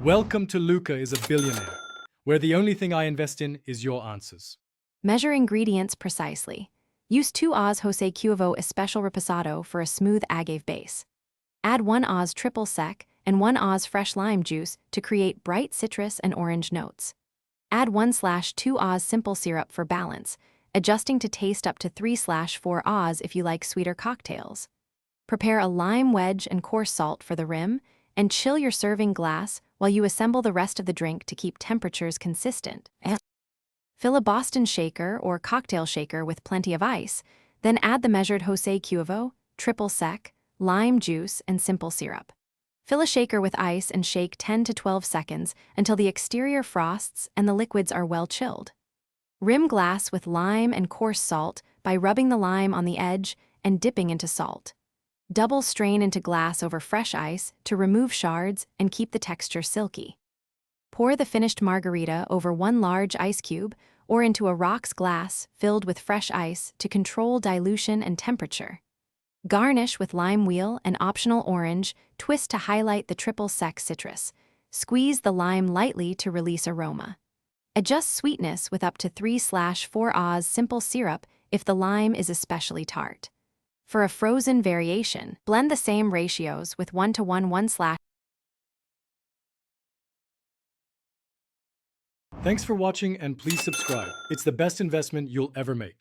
Welcome to Luca is a Billionaire, where the only thing I invest in is your answers. Measure ingredients precisely. Use 2 Oz Jose Cuervo Especial Reposado for a smooth agave base. Add 1 Oz Triple Sec and 1 Oz fresh lime juice to create bright citrus and orange notes. Add 1/2 Oz simple syrup for balance, adjusting to taste up to 3/4 Oz if you like sweeter cocktails. Prepare a lime wedge and coarse salt for the rim, and chill your serving glass while you assemble the rest of the drink to keep temperatures consistent. Fill a Boston shaker or cocktail shaker with plenty of ice, then add the measured Jose Cuervo, Triple Sec, lime juice, and simple syrup. Fill a shaker with ice and shake 10 to 12 seconds until the exterior frosts and the liquids are well chilled. Rim glass with lime and coarse salt by rubbing the lime on the edge and dipping into salt. Double strain into glass over fresh ice to remove shards and keep the texture silky. Pour the finished margarita over 1 large ice cube or into a rocks glass filled with fresh ice to control dilution and temperature. Garnish with lime wheel and optional orange, twist to highlight the triple sec citrus. Squeeze the lime lightly to release aroma. Adjust sweetness with up to 3/4 Oz simple syrup if the lime is especially tart. For a frozen variation, blend the same ratios with 1:1 1/. Thanks for watching and please subscribe. It's the best investment you'll ever make.